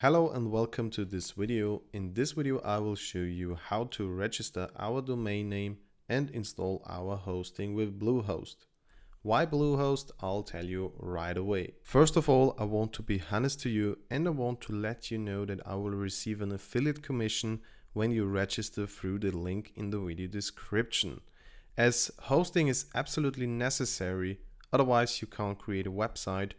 Hello and welcome to this video. In this video I will show you how to register our domain name and install our hosting with Bluehost. Why Bluehost? I'll tell you right away. First of all, I want to be honest to you and I want to let you know that I will receive an affiliate commission when you register through the link in the video description. As hosting is absolutely necessary, otherwise you can't create a website,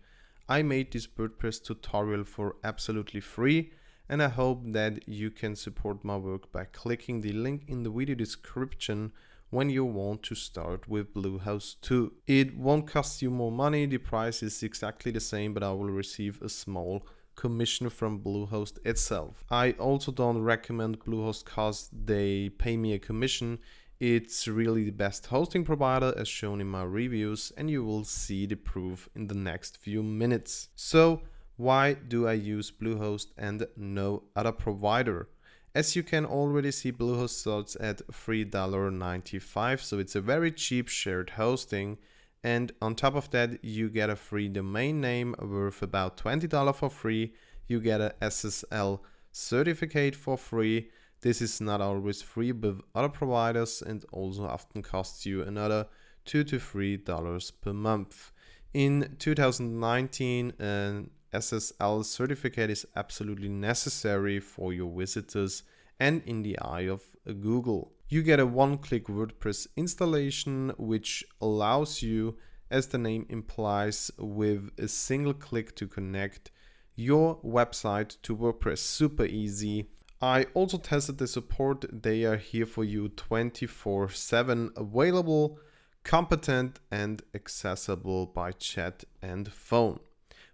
I made this WordPress tutorial for absolutely free, and I hope that you can support my work by clicking the link in the video description when you want to start with Bluehost too. It won't cost you more money, the price is exactly the same, but I will receive a small commission from Bluehost itself. I also don't recommend Bluehost cause they pay me a commission. It's really the best hosting provider as shown in my reviews, and you will see the proof in the next few minutes. So why do I use Bluehost and no other provider? As you can already see, Bluehost starts at $3.95, so it's a very cheap shared hosting. And on top of that, you get a free domain name worth about $20 for free. You get a SSL certificate for free. This is not always free with other providers and also often costs you another $2 to $3 per month. In 2019, an SSL certificate is absolutely necessary for your visitors and in the eye of Google. You get a one-click WordPress installation, which allows you, as the name implies, with a single click to connect your website to WordPress. Super easy. I also tested the support. They are here for you 24/7, available, competent and accessible by chat and phone.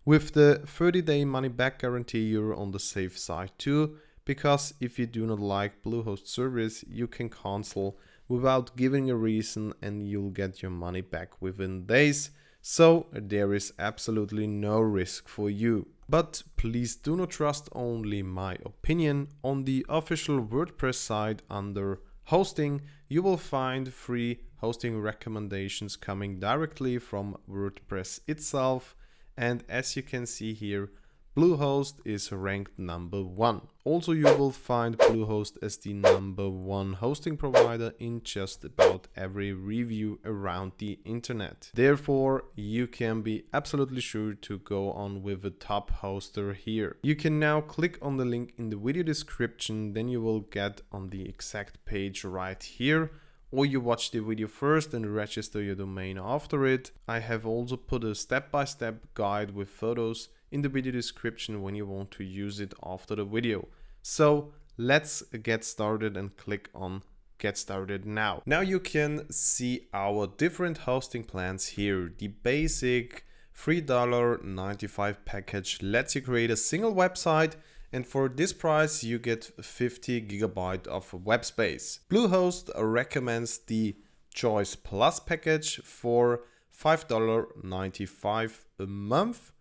With the 30-day money-back guarantee, you're on the safe side too, because if you do not like Bluehost service, you can cancel without giving a reason and you'll get your money back within days. So there is absolutely no risk for you. But please do not trust only my opinion. On the official WordPress site under hosting, you will find free hosting recommendations coming directly from WordPress itself. And as you can see here, Bluehost is ranked number 1. Also, you will find Bluehost as the number 1 hosting provider in just about every review around the internet. Therefore, you can be absolutely sure to go on with a top hoster here. You can now click on the link in the video description, then you will get on the exact page right here. Or you watch the video first and register your domain after it. I have also put a step-by-step guide with photos in the video description when you want to use it after the video. So let's get started and click on Get Started Now. Now you can see our different hosting plans here. The basic $3.95 package lets you create a single website, and for this price you get 50 GB of web space. Bluehost recommends the Choice Plus package for $5.95 a month.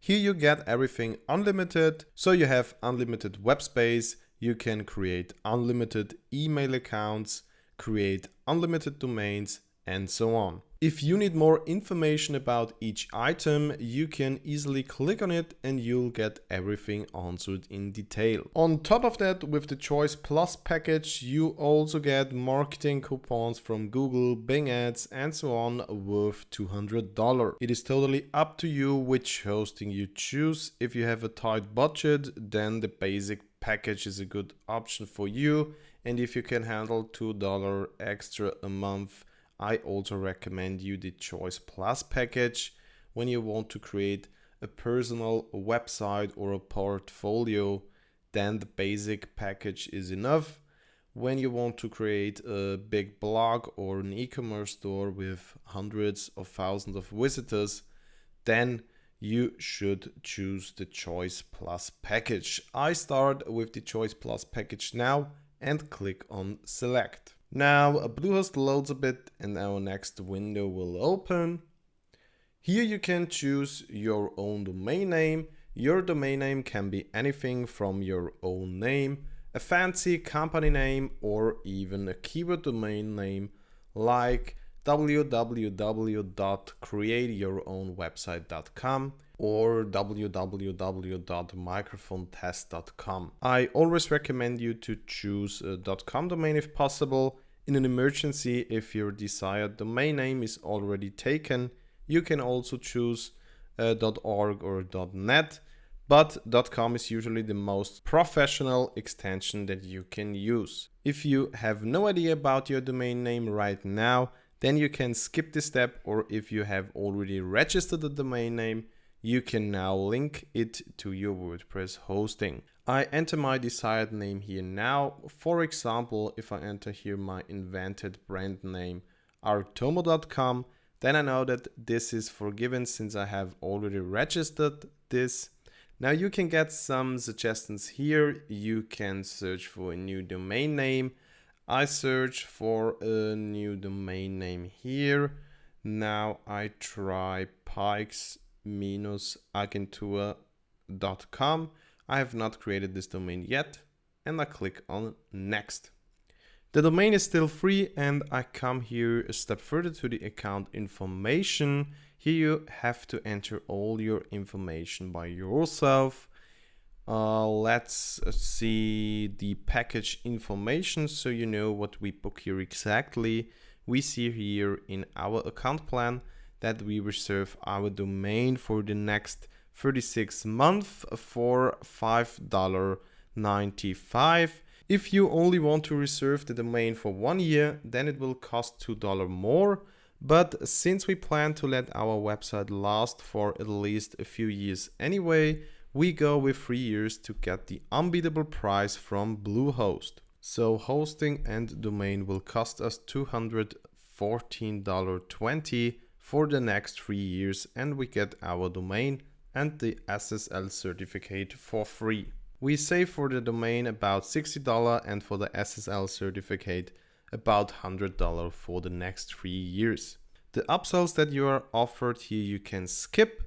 Here you get everything unlimited, so you have unlimited web space, you can create unlimited email accounts, create unlimited domains, and so on. If you need more information about each item, you can easily click on it and you'll get everything answered in detail. On top of that, with the Choice Plus package, you also get marketing coupons from Google, Bing Ads, and so on worth $200. It is totally up to you which hosting you choose. If you have a tight budget, then the basic package is a good option for you. And if you can handle $2 extra a month, I also recommend you the Choice Plus package when you want to create a personal website or a portfolio. Then the basic package is enough. When you want to create a big blog or an e-commerce store with hundreds of thousands of visitors, then you should choose the Choice Plus package. I start with the Choice Plus package now and click on Select. Now Bluehost loads a bit and our next window will open. Here you can choose your own domain name. Your domain name can be anything from your own name, a fancy company name, or even a keyword domain name like www.createyourownwebsite.com or www.microphonetest.com. I always recommend you to choose a .com domain if possible. In an emergency, if your desired domain name is already taken, you can also choose .org or .net, but .com is usually the most professional extension that you can use. If you have no idea about your domain name right now, then you can skip this step, or if you have already registered the domain name, you can now link it to your WordPress hosting. I enter my desired name here now. For example, if I enter here my invented brand name artomo.com, then I know that this is forgiven since I have already registered this. Now you can get some suggestions here. You can search for a new domain name. I search for a new domain name here. Now I try pikes-agentur.com. I have not created this domain yet, and I click on next. The domain is still free, and I come here a step further to the account information. Here you have to enter all your information by yourself. Let's see the package information so you know what we book here exactly. We see here in our account plan that we reserve our domain for the next 36 months for $5.95. If you only want to reserve the domain for 1 year, then it will cost $2 more. But since we plan to let our website last for at least a few years anyway, we go with 3 years to get the unbeatable price from Bluehost. So hosting and domain will cost us $214.20 for the next 3 years, and we get our domain and the SSL certificate for free. We save for the domain about $60 and for the SSL certificate about $100 for the next 3 years. The upsells that you are offered here you can skip.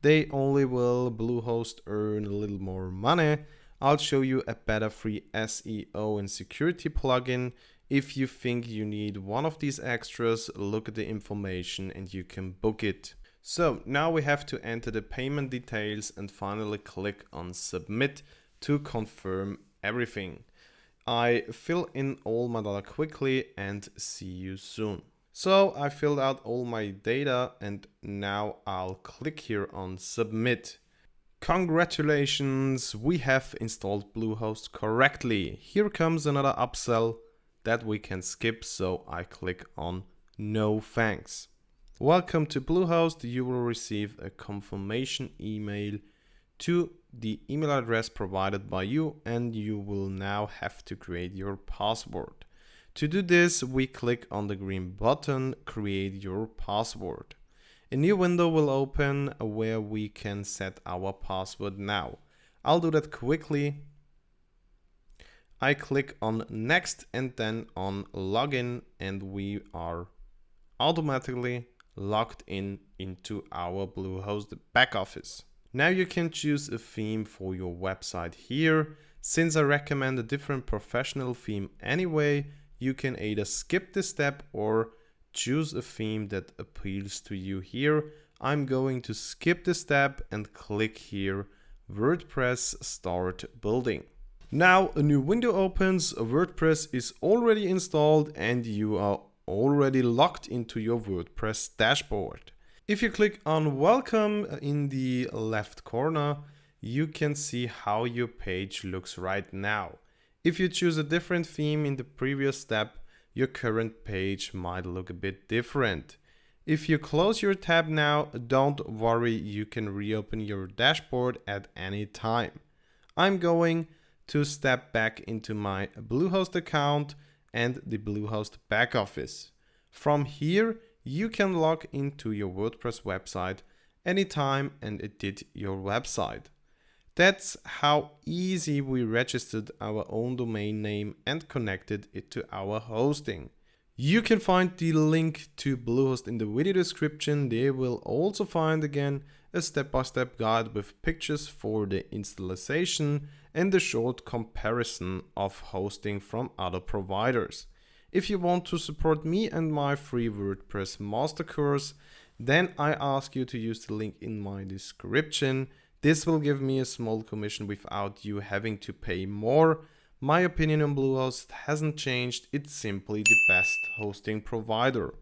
They only will Bluehost earn a little more money. I'll show you a better free SEO and security plugin. If you think you need one of these extras, look at the information and you can book it. So now we have to enter the payment details and finally click on submit to confirm everything. I fill in all my data quickly and see you soon. So I filled out all my data and now I'll click here on submit. Congratulations, we have installed Bluehost correctly. Here comes another upsell that we can skip, so I click on no thanks. Welcome to Bluehost. You will receive a confirmation email to the email address provided by you, and you will now have to create your password. To do this, we click on the green button, create your password. A new window will open where we can set our password now. I'll do that quickly. I click on next and then on login, and we are automatically logged in into our Bluehost back office. Now you can choose a theme for your website here. Since I recommend a different professional theme anyway, you can either skip this step or choose a theme that appeals to you here. I'm going to skip this step and click here WordPress Start Building. Now a new window opens, WordPress is already installed and you are already logged into your WordPress dashboard. If you click on welcome in the left corner, you can see how your page looks right now. If you choose a different theme in the previous step, your current page might look a bit different. If you close your tab now, don't worry, you can reopen your dashboard at any time. I'm going to step back into my Bluehost account and the Bluehost back office. From here, you can log into your WordPress website anytime and edit your website. That's how easy we registered our own domain name and connected it to our hosting. You can find the link to Bluehost in the video description. There will also find again a step-by-step guide with pictures for the installation and a short comparison of hosting from other providers. If you want to support me and my free WordPress master course, then I ask you to use the link in my description. This will give me a small commission without you having to pay more. My opinion on Bluehost hasn't changed, it's simply the best hosting provider.